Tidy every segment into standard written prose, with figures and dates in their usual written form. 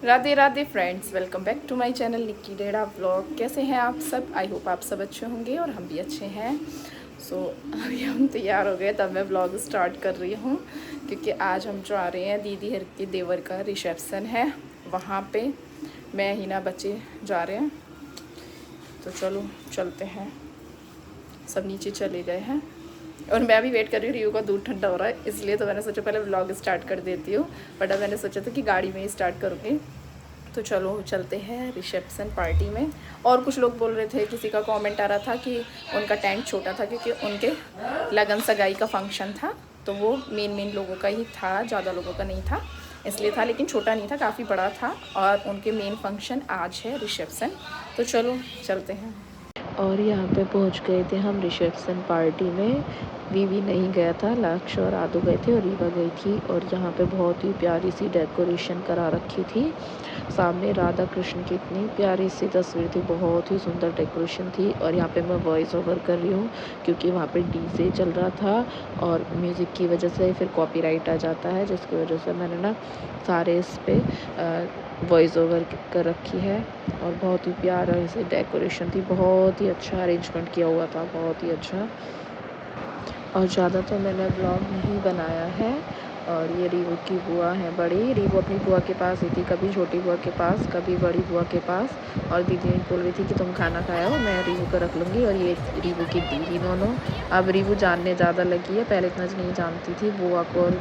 Radhe Radhe friends, welcome back to my channel Nikki Dedha vlog. कैसे हैं आप सब? आई होप आप सब अच्छे होंगे और हम भी अच्छे हैं। अभी हम तैयार हो गए, तब मैं व्लॉग स्टार्ट कर रही हूँ क्योंकि आज हम जा रहे हैं दीदी हर के देवर का रिसेप्शन है, वहाँ पे मैं हिना बच्चे जा रहे हैं। तो चलो चलते हैं। सब नीचे चले गए हैं और मैं अभी वेट कर रही हूँ। रियू का दूध ठंडा हो रहा है, इसलिए तो मैंने सोचा पहले व्लॉग स्टार्ट कर देती हूँ, बट अब मैंने सोचा था कि गाड़ी में ही स्टार्ट करूँगी। तो चलो चलते हैं रिसेप्शन पार्टी में। और कुछ लोग बोल रहे थे, किसी का कमेंट आ रहा था कि उनका टेंट छोटा था क्योंकि उनके लगन सगाई का फंक्शन था, तो वो मेन लोगों का ही था, ज़्यादा लोगों का नहीं था, इसलिए था। लेकिन छोटा नहीं था, काफ़ी बड़ा था और उनके मेन फंक्शन आज है रिसेप्शन। तो चलो चलते हैं। और यहाँ पे पहुँच गए थे हम रिसेप्शन पार्टी में। वीवी नहीं गया था, लक्ष्य और आदू गए थे और रीवा गई थी। और यहाँ पे बहुत ही प्यारी सी डेकोरेशन करा रखी थी। सामने राधा कृष्ण की इतनी प्यारी सी तस्वीर थी, बहुत ही सुंदर डेकोरेशन थी। और यहाँ पे मैं वॉइस ओवर कर रही हूँ क्योंकि वहाँ पे डीजे चल रहा था और म्यूज़िक की वजह से फिर कॉपीराइट आ जाता है, जिसकी वजह से मैंने ना सारे इस पर वॉइस ओवर कर रखी है। और बहुत ही प्यारा ऐसे डेकोरेशन थी, बहुत ही अच्छा अरेंजमेंट किया हुआ था, बहुत ही अच्छा। और ज़्यादा तो मैंने ब्लॉग नहीं बनाया है। और ये रीवू की बुआ है बड़ी। रीवू अपनी बुआ के पास ही थी, कभी छोटी बुआ के पास, कभी बड़ी बुआ के पास। और दीदी बोल रही थी कि तुम खाना खाओ, मैं रीवू को रख लूँगी। और ये रीवू की दीदी दोनों। अब रीवू जानने ज़्यादा लगी है, पहले इतना नहीं जानती थी बुआ को, और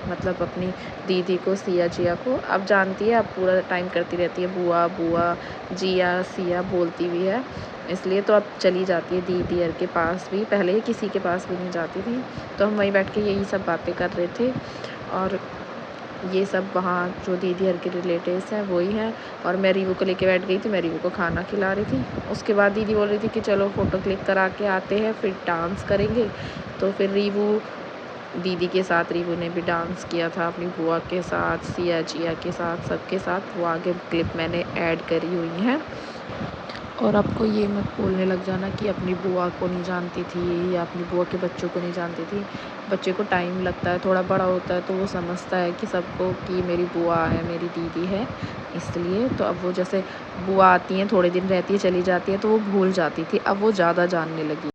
मतलब अपनी दीदी को, सिया जिया को। अब जानती है, अब पूरा टाइम करती रहती है बुआ बुआ, जिया सिया बोलती भी है। इसलिए तो अब चली जाती है दीदी हर के पास भी, पहले किसी के पास भी नहीं जाती थी। तो हम वहीं बैठ के यही सब बातें कर रहे थे। और ये सब वहाँ जो दीदी हर के रिलेटिव्स हैं वही हैं। और मैं रीवू को लेके बैठ गई थी, मैं रीवू को खाना खिला रही थी। उसके बाद दीदी बोल रही थी कि चलो फ़ोटो क्लिक करा के आते हैं, फिर डांस करेंगे। तो फिर दीदी के साथ रीवू ने भी डांस किया था, अपनी बुआ के साथ, सिया जिया के साथ, सबके साथ। वो आगे क्लिप मैंने ऐड करी हुई हैं। और आपको ये मत बोलने लग जाना कि अपनी बुआ को नहीं जानती थी या अपनी बुआ के बच्चों को नहीं जानती थी। बच्चे को टाइम लगता है, थोड़ा बड़ा होता है तो वो समझता है कि सबको कि मेरी बुआ है, मेरी दीदी है। इसलिए तो अब वो जैसे बुआ आती हैं, थोड़े दिन रहती है, चली जाती है, तो वो भूल जाती थी, अब वो ज़्यादा जानने लगी।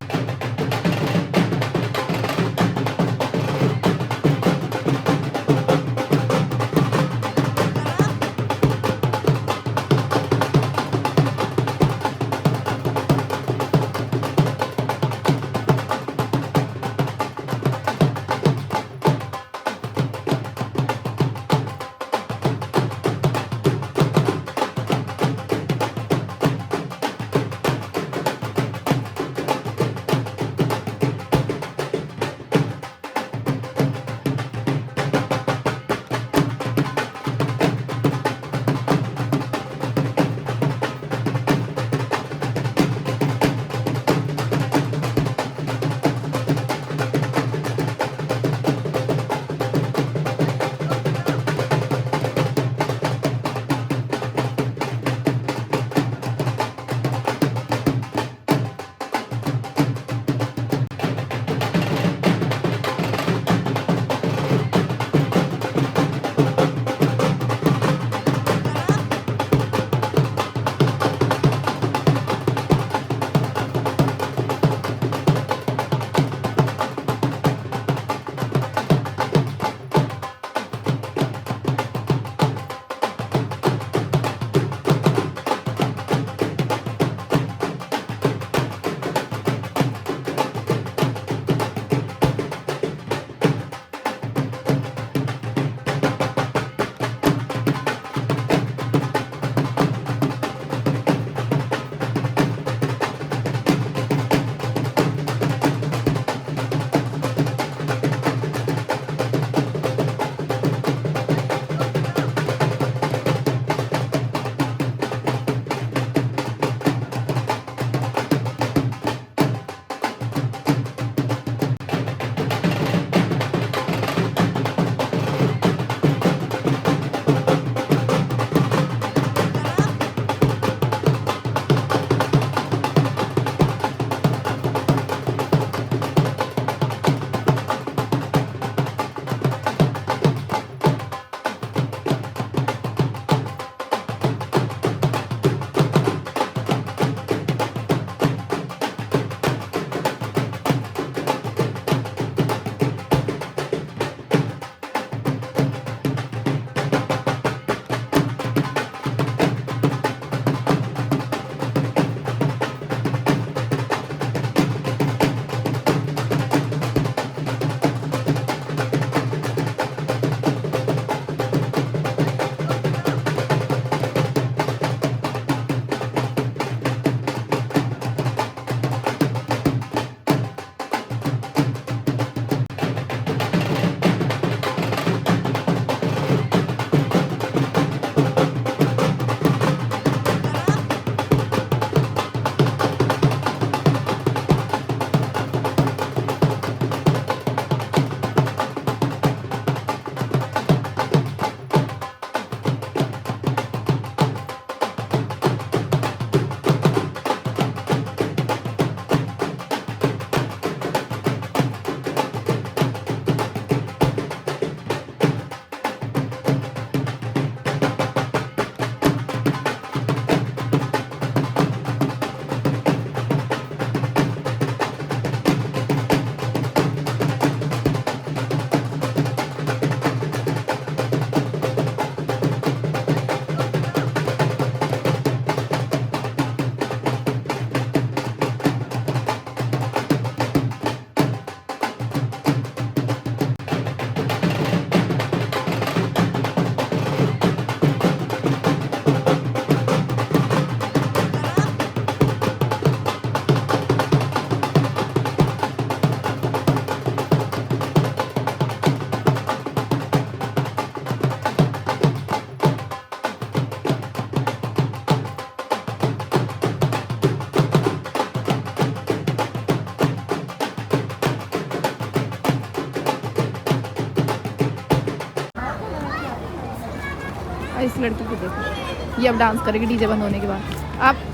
और इस लड़की को देखो, ये अब डांस करेगी डीजे बंद होने के बाद।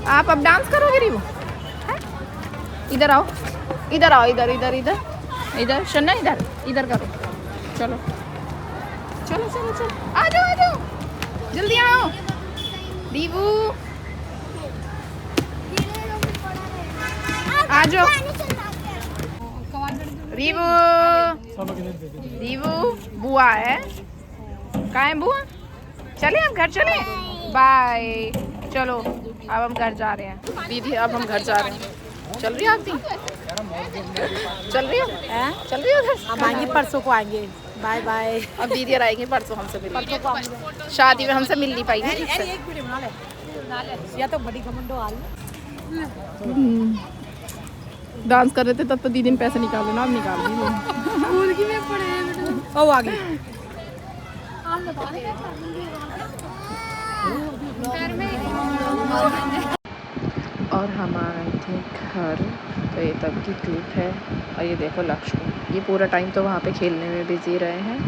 आप अब डांस करोगे रीवू? इधर आओ, इधर आओ, इधर इधर इधर इधर शन्ना, इधर इधर करो। चलो चलो चलो चलो, आ जाओ आ जाओ, जल्दी आओ रीवू, आ जाओ रीवू। रीवू बुआ है, कहाँ है बुआ? चले हम घर चले, बाय। चलो अब हम घर जा रहे हैं दीदी, अब हम घर जा रहे हैं। चल रही हो आप भी? चल रही हो? चल रही हो घर? हम आएंगे परसों को आएंगे, बाय बाय। अब दीदी आएंगे परसों हमसे मिलने। परसों को आएंगे। शादी में हमसे मिल नहीं पाएंगे। एक मिनट बना ले, या तो बड़ी घमंडो हाल। डांस कर रहे थे तब तो दीदी ने पैसे निकाले ना, अब निकाल दी। मुर्गी में पड़े ओ आ गई। और हम आए थे घर, तो ये तब की क्लिप है। और ये देखो लक्ष्य को, ये पूरा टाइम तो वहाँ पे खेलने में बिजी रहे हैं।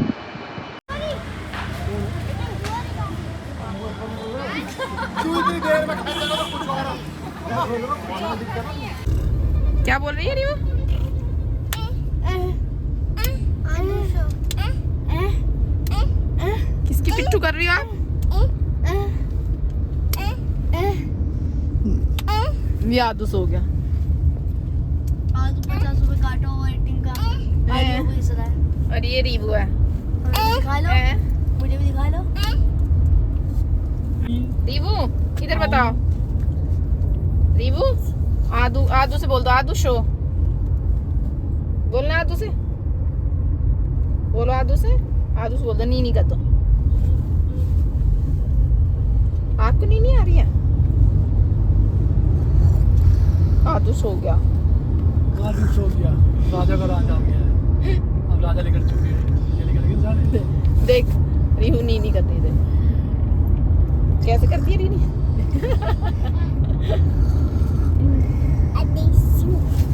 क्या बोल रही है रीवू? किसकी पिट्ठू कर रही हो आप? यादुस हो गया। आज 50 रुपए काटा हुआ रेटिंग का, आज वो इस रहा है। और ये रीवू है। दिखा लो, मुझे भी दिखा लो। रीवू इधर बताओ, रीवू आदू, आदू से बोल दो, आदू शो बोलना, आदू से बोलो, आदू से बोल दो, नीनी का। तो आपको नीनी आ रही है? आदू सो गया, आदू सो गया, राजा का राज आ गया है। अब राजा लेकर चुके हैं, ये लेकर गए सारे। देख रीहू नीनी करती है, कैसे करती है नीनी?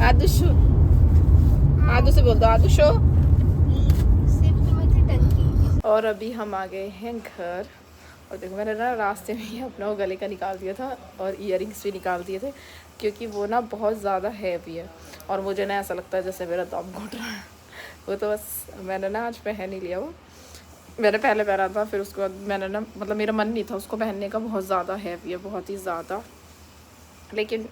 आदू शो, आदू से बोल दो, आदू शो। और अभी हम आ गए हैं घर। और देखो मैंने ना रास्ते में ही अपना वो गले का निकाल दिया था और इयररिंग्स भी निकाल दिए थे, क्योंकि वो ना बहुत ज़्यादा हैवी है और मुझे ना ऐसा लगता है जैसे मेरा दम घुट रहा है। वो तो बस मैंने ना आज पहन ही लिया। वो मैंने पहले पहना था, फिर उसके बाद मैंने ना, मतलब मेरा मन नहीं था उसको पहनने का, बहुत ज़्यादा हैवी है, बहुत ही ज़्यादा। लेकिन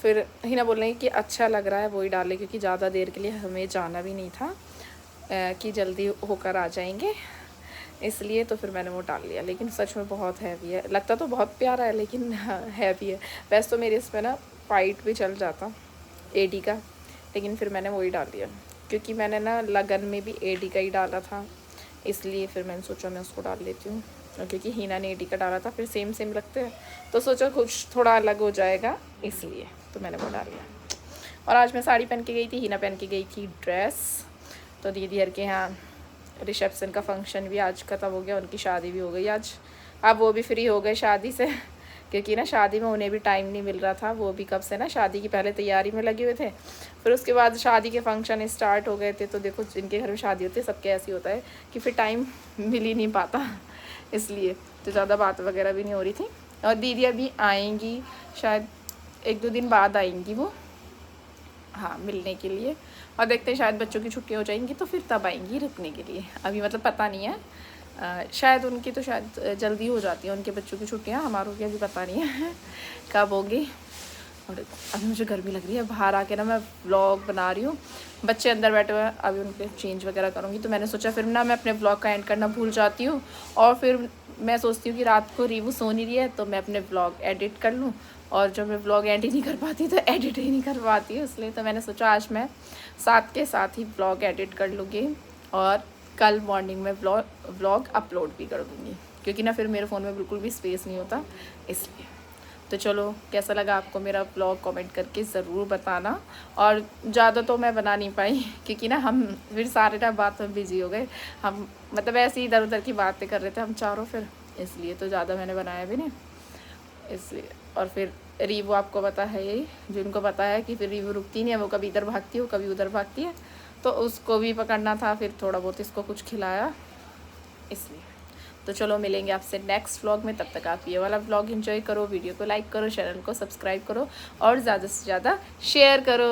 फिर हिना बोल रही कि अच्छा लग रहा है वही डाले, क्योंकि ज़्यादा देर के लिए हमें जाना भी नहीं था कि जल्दी होकर आ जाएंगे, इसलिए तो फिर मैंने वो डाल लिया। लेकिन सच में बहुत हैवी है, लगता तो बहुत प्यारा है लेकिन हैवी है। वैसे तो मेरे इस पर ना फाइट भी चल जाता एडी का, लेकिन फिर मैंने वही डाल दिया, क्योंकि मैंने ना लगन में भी एडी का ही डाला था, इसलिए फिर मैंने सोचा मैं उसको डाल लेती हूँ। क्योंकि हीना ने एडी का डाला था, फिर सेम सेम लगते हैं, तो सोचा कुछ थोड़ा अलग हो जाएगा, इसलिए तो मैंने वो डाल लिया। और आज मैं साड़ी पहन के गई थी, हीना पहन के गई थी ड्रेस। तो दीदी हर के यहाँ रिसेप्शन का फंक्शन भी आज ख़त्म हो गया, उनकी शादी भी हो गई आज। अब वो भी फ्री हो गए शादी से, क्योंकि ना शादी में उन्हें भी टाइम नहीं मिल रहा था, वो भी कब से ना शादी की पहले तैयारी में लगे हुए थे, फिर उसके बाद शादी के फंक्शन स्टार्ट हो गए थे। तो देखो जिनके घर में शादी होती है सबके ऐसे होता है कि फिर टाइम मिल ही नहीं पाता, इसलिए तो ज़्यादा बात वगैरह भी नहीं हो रही थी। और दीदी अभी आएंगी, शायद 1-2 दिन बाद आएंगी वो, हाँ, मिलने के लिए। और देखते हैं शायद बच्चों की छुट्टियाँ हो जाएंगी तो फिर तब आएंगी रुकने के लिए, अभी मतलब पता नहीं है। शायद उनकी तो शायद जल्दी हो जाती है उनके बच्चों की छुट्टियाँ, हमारों की अभी पता नहीं है कब होगी। और अभी मुझे गर्मी लग रही है, बाहर आके ना मैं व्लॉग बना रही हूँ, बच्चे अंदर बैठे हुए हैं, अभी उनके चेंज वगैरह करूँगी। तो मैंने सोचा फिर ना मैं अपने व्लॉग का एंड करना भूल जाती हूँ, और फिर मैं सोचती हूँ कि रात को रीवू सो नहीं रही है तो मैं अपने व्लॉग एडिट कर लूँ, और जब मैं व्लॉग एंड ही नहीं कर पाती तो एडिट ही नहीं कर पाती हूँ। इसलिए तो मैंने सोचा आज मैं साथ के साथ ही व्लॉग एडिट कर लूँगी और कल मॉर्निंग में व्लॉग अपलोड भी कर दूँगी, क्योंकि ना फिर मेरे फ़ोन में बिल्कुल भी स्पेस नहीं होता, इसलिए। तो चलो कैसा लगा आपको मेरा व्लॉग कमेंट करके ज़रूर बताना। और ज़्यादा तो मैं बना नहीं पाई, क्योंकि ना हम फिर सारे ना बात में बिजी हो गए, हम मतलब ऐसे ही इधर उधर की बातें कर रहे थे हम चारों, फिर इसलिए तो ज़्यादा मैंने बनाया भी नहीं, इसलिए। और फिर रीवू आपको पता है, यही जिनको पता है कि फिर रीवू रुकती नहीं है, वो कभी इधर भागती है, वो कभी उधर भागती है, तो उसको भी पकड़ना था, फिर थोड़ा बहुत इसको कुछ खिलाया, इसलिए। तो चलो मिलेंगे आपसे नेक्स्ट व्लॉग में, तब तक आप ये वाला व्लॉग एंजॉय करो, वीडियो को लाइक करो, चैनल को सब्सक्राइब करो और ज़्यादा से ज़्यादा शेयर करो।